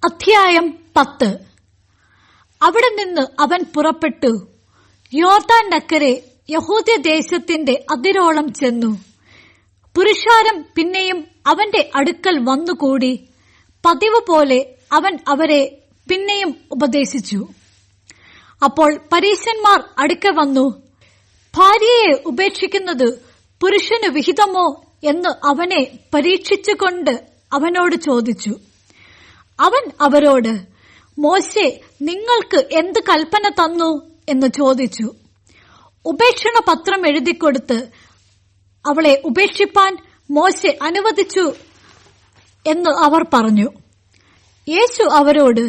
അധ്യായം 10. അവിടെ നിന്ന് അവൻ പുറപ്പെട്ടു യോർദാനക്കരെ യഹൂദ്യദേശത്തിന്റെ അതിരോളം ചെന്നു. പുരുഷാരം പിന്നെയും അവന്റെ അടുക്കൽ വന്നുകൂടി. പതിവ് പോലെ അവൻ അവരെ പിന്നെയും ഉപദേശിച്ചു. അപ്പോൾ പരീശന്മാർ അടുക്ക വന്നു. ഭാര്യയെ ഉപേക്ഷിക്കുന്നത് പുരുഷന് വിഹിതമോ എന്ന് അവനെ പരീക്ഷിച്ചുകൊണ്ട് അവനോട് ചോദിച്ചു. അവൻ അവരോട്, മോശെ നിങ്ങൾക്ക് എന്ത് കൽപ്പന തന്നു എന്ന് ചോദിച്ചു. ഉപേക്ഷണ പത്രം എഴുതിക്കൊടുത്ത് അവളെ ഉപേക്ഷിപ്പാൻ മോശെ അനുവദിച്ചു എന്ന് അവർ പറഞ്ഞു. യേശു അവരോട്,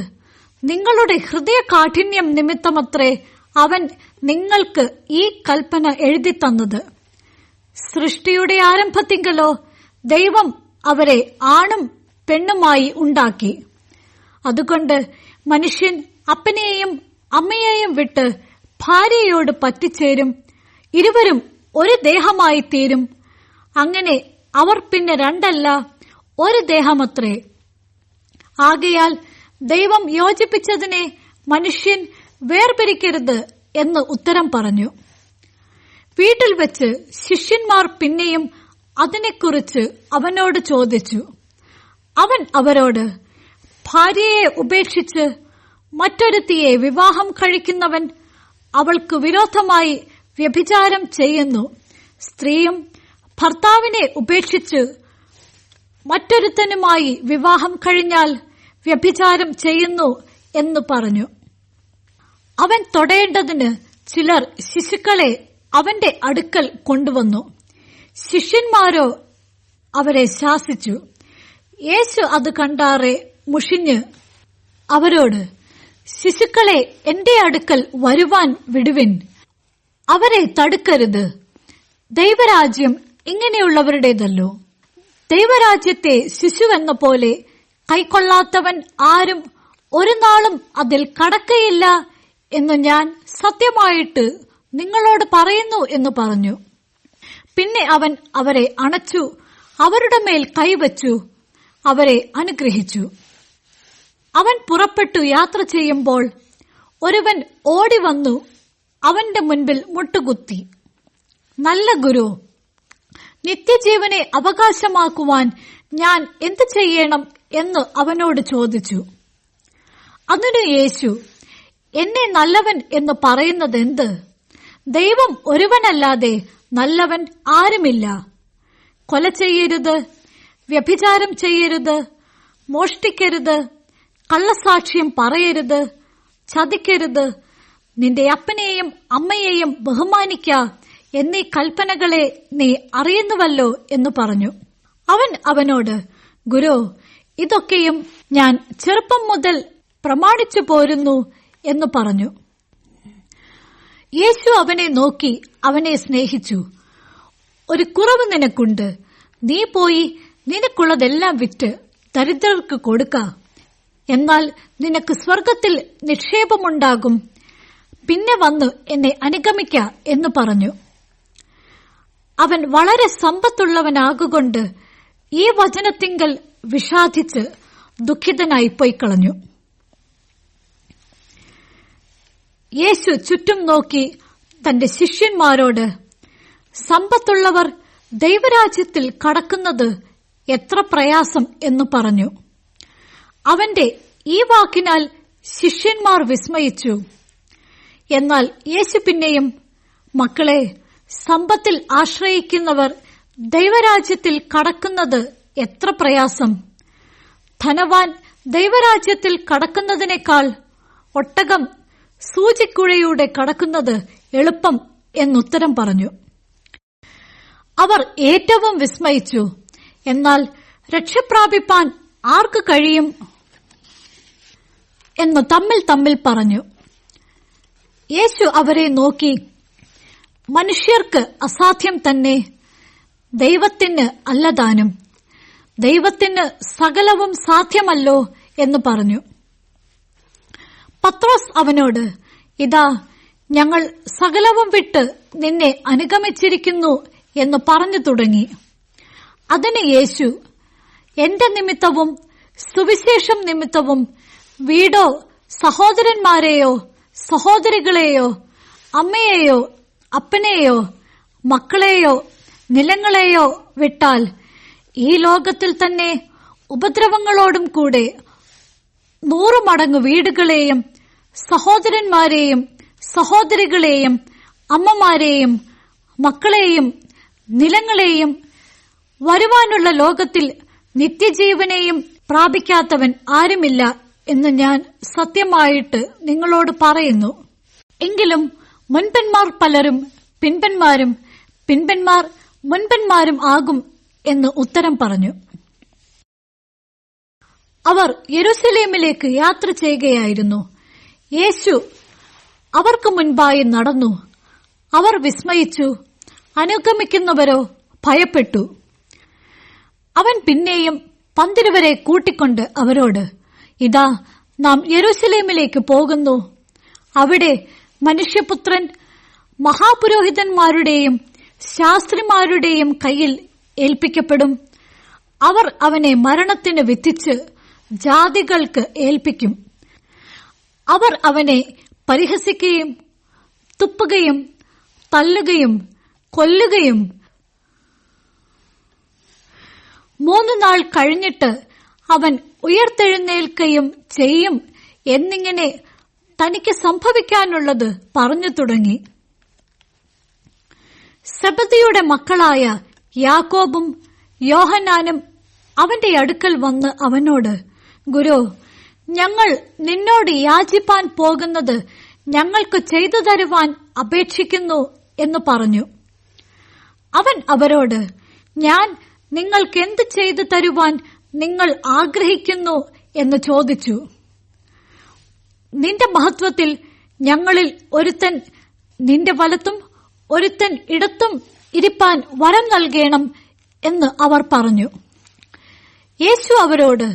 നിങ്ങളുടെ ഹൃദയകാഠിന്യം നിമിത്തമത്രേ അവൻ നിങ്ങൾക്ക് ഈ കൽപ്പന എഴുതി തന്നത്. സൃഷ്ടിയുടെ ആരംഭത്തിങ്കലോ ദൈവം അവരെ ആണും പെണ്ണുമായി ഉണ്ടാക്കി. അതുകൊണ്ട് മനുഷ്യൻ അപ്പനെയും അമ്മയെയും വിട്ട് ഭാര്യയോട് പറ്റിച്ചേരും, ഇരുവരും ഒരു ദേഹമായി തീരും. അങ്ങനെ അവർ പിന്നെ രണ്ടല്ല, ഒരു ദേഹമത്രേ. ആകയാൽ ദൈവം യോജിപ്പിച്ചതിനെ മനുഷ്യൻ വേർപിരിക്കരുത് എന്ന് ഉത്തരം പറഞ്ഞു. വീട്ടിൽ വെച്ച് ശിഷ്യന്മാർ പിന്നെയും അതിനെക്കുറിച്ച് അവനോട് ചോദിച്ചു. അവൻ അവരോട്, ഭാര്യയെ ഉപേക്ഷിച്ച് മറ്റൊരുത്തിയെ വിവാഹം കഴിക്കുന്നവൻ അവൾക്ക് വിരോധമായി വ്യഭിചാരം ചെയ്യുന്നു. സ്ത്രീയും ഭർത്താവിനെ ഉപേക്ഷിച്ച് മറ്റൊരുത്തനുമായി വിവാഹം കഴിഞ്ഞാൽ വ്യഭിചാരം ചെയ്യുന്നു എന്ന് പറഞ്ഞു. അവൻ തൊടേണ്ടതിന് ചിലർ ശിശുക്കളെ അവന്റെ അടുക്കൽ കൊണ്ടുവന്നു. ശിഷ്യന്മാരോ അവരെ ശാസിച്ചു. യേശു അത് കണ്ടാറെ മുഷിഞ്ഞ് അവരോട്, ശിശുക്കളെ എന്റെ അടുക്കൽ വരുവാൻ വിടുവിൻ, അവരെ തടുക്കരുത്. ദൈവരാജ്യം ഇങ്ങനെയുള്ളവരുടേതല്ലോ. ദൈവരാജ്യത്തെ ശിശുവെന്ന പോലെ കൈക്കൊള്ളാത്തവൻ ആരും ഒരു നാളും അതിൽ കടക്കയില്ല എന്ന് ഞാൻ സത്യമായിട്ട് നിങ്ങളോട് പറയുന്നു എന്ന് പറഞ്ഞു. പിന്നെ അവൻ അവരെ അണച്ചു, അവരുടെ മേൽ കൈവച്ചു, അവരെ അനുഗ്രഹിച്ചു. അവൻ പുറപ്പെട്ടു യാത്ര ചെയ്യുമ്പോൾ ഒരുവൻ ഓടിവന്നു അവന്റെ മുൻപിൽ മുട്ടുകുത്തി, നല്ല ഗുരു, നിത്യജീവനെ അവകാശമാക്കുവാൻ ഞാൻ എന്ത് ചെയ്യണം എന്ന് അവനോട് ചോദിച്ചു. അതിന് യേശു, എന്നെ നല്ലവൻ എന്ന് പറയുന്നതെന്ത്? ദൈവം ഒരുവനല്ലാതെ നല്ലവൻ ആരുമില്ല. കൊല ചെയ്യരുത്, വ്യഭിചാരം ചെയ്യരുത്, മോഷ്ടിക്കരുത്, കള്ളസാക്ഷ്യം പറയരുത്, ചതിക്കരുത്, നിന്റെ അപ്പനെയും അമ്മയെയും ബഹുമാനിക്ക എന്നീ കൽപ്പനകളെ നീ അറിയുന്നുവല്ലോ എന്ന് പറഞ്ഞു. അവൻ അവനോട്, ഗുരു, ഇതൊക്കെയും ഞാൻ ചെറുപ്പം മുതൽ പ്രമാണിച്ചു പോരുന്നു എന്ന് പറഞ്ഞു. യേശു അവനെ നോക്കി അവനെ സ്നേഹിച്ചു. ഒരു കുറവ് നിനക്കുണ്ട്, നീ പോയി നിനക്കുള്ളതെല്ലാം വിറ്റ് ദരിദ്രർക്ക് കൊടുക്ക, എന്നാൽ നിനക്ക് സ്വർഗത്തിൽ നിക്ഷേപമുണ്ടാകും. പിന്നെ വന്ന് എന്നെ അനുഗമിക്ക എന്ന് പറഞ്ഞു. അവൻ വളരെ സമ്പത്തുള്ളവനാകൊണ്ട് ഈ വചനത്തിങ്കൽ വിഷാദിച്ച് ദുഃഖിതനായി പോയിക്കളഞ്ഞു. യേശു ചുറ്റും നോക്കി തന്റെ ശിഷ്യന്മാരോട്, സമ്പത്തുള്ളവർ ദൈവരാജ്യത്തിൽ കടക്കുന്നത് എത്ര പ്രയാസം എന്ന് പറഞ്ഞു. അവന്റെ ഈ വാക്കിനാൽ ശിഷ്യന്മാർ വിസ്മയിച്ചു. എന്നാൽ യേശു പിന്നെയും, മക്കളെ, സമ്പത്തിൽ ആശ്രയിക്കുന്നവർ ദൈവരാജ്യത്തിൽ കടക്കുന്നത് എത്ര പ്രയാസം. ധനവാൻ ദൈവരാജ്യത്തിൽ കടക്കുന്നതിനേക്കാൾ ഒട്ടകം സൂചിക്കുഴയുടെ കടക്കുന്നത് എളുപ്പം എന്നുത്തരം പറഞ്ഞു. അവർ ഏറ്റവും വിസ്മയിച്ചു. എന്നാൽ രക്ഷപ്രാപിപ്പാൻ ആർക്ക് കഴിയും എന്ന് തമ്മിൽ പറഞ്ഞു. യേശു അവരെ നോക്കി, മനുഷ്യർക്ക് അസാധ്യം തന്നെ, ദൈവത്തിന് അല്ലതാനും. ദൈവത്തിന് സകലവും സാധ്യമല്ലോ എന്ന് പറഞ്ഞു. പത്രോസ് അവനോട്, ഇതാ ഞങ്ങൾ സകലവും വിട്ട് നിന്നെ അനുഗമിച്ചിരിക്കുന്നു എന്ന് പറഞ്ഞു തുടങ്ങി. അതിന് യേശു, എന്റെ നിമിത്തവും സുവിശേഷം നിമിത്തവും വീടോ സഹോദരന്മാരെയോ സഹോദരികളെയോ അമ്മയെയോ അപ്പനെയോ മക്കളെയോ നിലങ്ങളെയോ വിട്ടാൽ ഈ ലോകത്തിൽ തന്നെ ഉപദ്രവങ്ങളോടും കൂടെ 100 മടങ്ങ് വീടുകളെയും സഹോദരന്മാരെയും സഹോദരികളെയും അമ്മമാരെയും മക്കളെയും നിലങ്ങളെയും വരുവാനുള്ള ലോകത്തിൽ നിത്യജീവനെയും പ്രാപിക്കാത്തവൻ ആരുമില്ല എന്ന് ഞാൻ സത്യമായിട്ട് നിങ്ങളോട് പറയുന്നു. എങ്കിലും മുൻപന്മാർ പലരും പിൻപന്മാരും പിൻപന്മാർ മുൻപന്മാരും ആകും എന്ന് ഉത്തരം പറഞ്ഞു. അവർ യെരുശലേമിലേക്ക് യാത്ര ചെയ്യുകയായിരുന്നു. യേശു അവർക്ക് മുൻപായി നടന്നു. അവർ വിസ്മയിച്ചു, അനുഗമിക്കുന്നവരോ ഭയപ്പെട്ടു. അവൻ പിന്നെയും 12 വരെ കൂട്ടിക്കൊണ്ട് അവരോട്, ഇതാ നാം യെരുശലേമിലേക്ക് പോകുന്നു. അവിടെ മനുഷ്യപുത്രൻ മഹാപുരോഹിതന്മാരുടെയും ശാസ്ത്രിമാരുടെയും കയ്യിൽ ഏൽപ്പിക്കപ്പെടും. അവർ അവനെ മരണത്തിന് വിധിച്ച് ജാതികൾക്ക് ഏൽപ്പിക്കും. അവർ അവനെ പരിഹസിക്കുകയും തുപ്പുകയും തല്ലുകയും കൊല്ലുകയും 3 നാൾ കഴിഞ്ഞിട്ട് അവൻ ഉയർത്തെഴുന്നേൽക്കുകയും ചെയ്യും എന്നിങ്ങനെ തനിക്ക് സംഭവിക്കാനുള്ളത് പറഞ്ഞു തുടങ്ങി. സെബദിയുടെ മക്കളായ യാക്കോബും യോഹന്നാനും അവന്റെ അടുക്കൽ വന്ന് അവനോട്, ഗുരു, ഞങ്ങൾ നിന്നോട് യാചിപ്പാൻ പോകുന്നത് ഞങ്ങൾക്ക് ചെയ്തു തരുവാൻ അപേക്ഷിക്കുന്നു എന്ന് പറഞ്ഞു. അവൻ അവരോട്, ഞാൻ നിങ്ങൾക്ക് എന്ത് ചെയ്തു തരുവാൻ നിങ്ങൾ ആഗ്രഹിക്കുന്നു എന്ന് ചോദിച്ചു. നിന്റെ മഹത്വത്തിൽ ഞങ്ങളിൽ ഒരുത്തൻ നിന്റെ വലത്തും ഒരുത്തൻ ഇടത്തും ഇരിപ്പാൻ വരം നൽകണം എന്ന് അവർ പറഞ്ഞു. യേശു അവരോട്,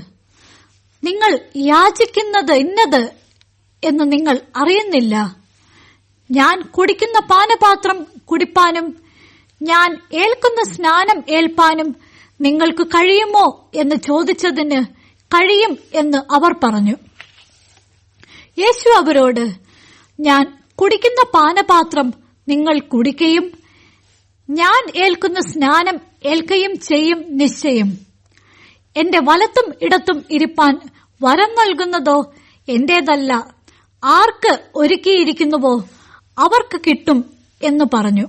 നിങ്ങൾ യാചിക്കുന്നത് ഇന്നത് എന്ന് നിങ്ങൾ അറിയുന്നില്ല. ഞാൻ കുടിക്കുന്ന പാനപാത്രം കുടിപ്പാനും ഞാൻ ഏൽക്കുന്ന സ്നാനം ഏൽപ്പാനും നിങ്ങൾക്ക് കഴിയുമോ എന്ന് ചോദിച്ചതിന് കഴിയും എന്ന് അവർ പറഞ്ഞു. യേശു അവരോട്, ഞാൻ കുടിക്കുന്ന പാനപാത്രം നിങ്ങൾ കുടിക്കുകയും ഞാൻ ഏൽക്കുന്ന സ്നാനം ഏൽക്കുകയും ചെയ്യും നിശ്ചയം. എന്റെ വലത്തും ഇടത്തും ഇരിപ്പാൻ വരം നൽകുന്നതോ എന്റേതല്ല, ആർക്ക് ഒരുക്കിയിരിക്കുന്നുവോ അവർക്ക് കിട്ടും എന്ന് പറഞ്ഞു.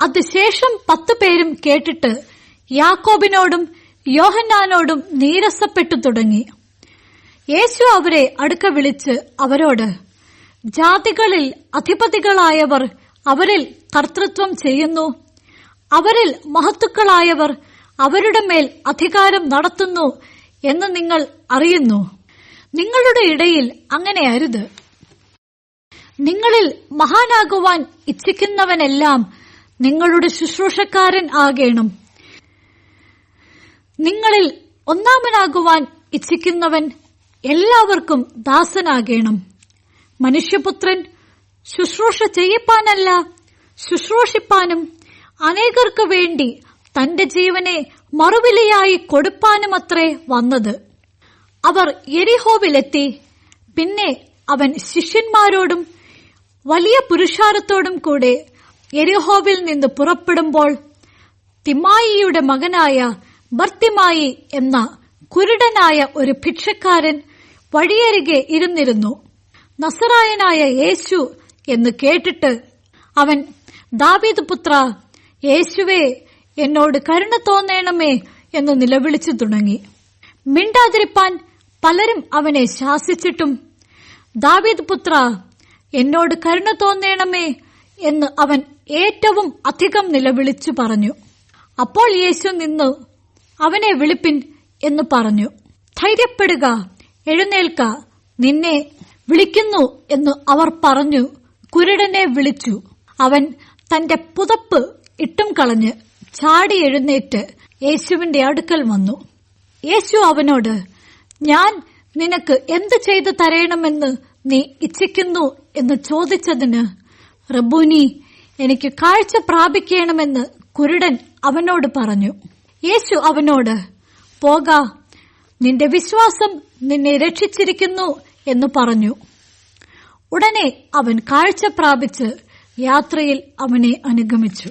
അതിശേഷം 10 പേരും കേട്ടിട്ട് യാക്കോബിനോടും യോഹന്നാനോടും നീരസപ്പെട്ടു തുടങ്ങി. യേശു അവരെ അടുക്ക വിളിച്ച് അവരോട്, ജാതികളിൽ അധിപതികളായവർ അവരിൽ കർത്തൃത്വം ചെയ്യുന്നു, അവരിൽ മഹത്തുക്കളായവർ അവരുടെ മേൽ അധികാരം നടത്തുന്നു എന്ന് നിങ്ങൾ അറിയുന്നു. നിങ്ങളുടെ ഇടയിൽ അങ്ങനെ അരുത്. നിങ്ങളിൽ മഹാനാകുവാൻ ഇച്ഛിക്കുന്നവനെല്ലാം നിങ്ങളുടെ ശുശ്രൂഷക്കാരൻ ആകേണം. നിങ്ങളിൽ ഒന്നാമനാകുവാൻ ഇച്ഛിക്കുന്നവൻ എല്ലാവർക്കും ദാസനാകേണം. മനുഷ്യപുത്രൻ ശുശ്രൂഷ ചെയ്യിപ്പാനല്ല, ശുശ്രൂഷിപ്പാനും അനേകർക്ക് വേണ്ടി തന്റെ ജീവനെ മറുവിലയായി കൊടുപ്പാനുമത്രേ വന്നത്. അവർ യെരിഹോവിലെത്തി. പിന്നെ അവൻ ശിഷ്യന്മാരോടും വലിയ പുരുഷാരത്തോടും കൂടെ യെരിഹോവിൽ നിന്ന് പുറപ്പെടുമ്പോൾ തിമായിയുടെ മകനായ ബർത്തിമായി എന്ന കുരുടനായ ഒരു ഭിക്ഷക്കാരൻ വഴിയരികെ ഇരുന്നിരുന്നു. നസറായനായ യേശു എന്ന് കേട്ടിട്ട് അവൻ, ദാവീദ് പുത്ര യേശുവേ, എന്നോട് കരുണ തോന്നേണമേ എന്ന് നിലവിളിച്ചു തുടങ്ങി. മിണ്ടാതിരിപ്പാൻ പലരും അവനെ ശാസിച്ചിട്ടും, ദാവീദ് പുത്ര എന്നോട് കരുണ തോന്നേണമേ എന്ന് അവൻ ഏറ്റവും അധികം നിലവിളിച്ചു പറഞ്ഞു. അപ്പോൾ യേശു നിന്നു അവനെ വിളിപ്പിൻ എന്ന് പറഞ്ഞു. ധൈര്യപ്പെടുക, എഴുന്നേൽക്ക, നിന്നെ വിളിക്കുന്നു എന്ന് അവർ പറഞ്ഞു കുരുടനെ വിളിച്ചു. അവൻ തന്റെ പുതപ്പ് ഇട്ടും കളഞ്ഞ് ചാടി എഴുന്നേറ്റ് യേശുവിന്റെ അടുക്കൽ വന്നു. യേശു അവനോട്, ഞാൻ നിനക്ക് എന്ത് ചെയ്തു തരണമെന്ന് നീ ഇച്ഛിക്കുന്നു എന്ന് ചോദിച്ചതിന്, റബ്ബൂനി, എനിക്ക് കാഴ്ച പ്രാപിക്കണമെന്ന് കുരുടൻ അവനോട് പറഞ്ഞു. യേശു അവനോട്, പോക, നിന്റെ വിശ്വാസം നിന്നെ രക്ഷിച്ചിരിക്കുന്നു എന്ന് പറഞ്ഞു. ഉടനെ അവൻ കാഴ്ച പ്രാപിച്ച് യാത്രയിൽ അവനെ അനുഗമിച്ചു.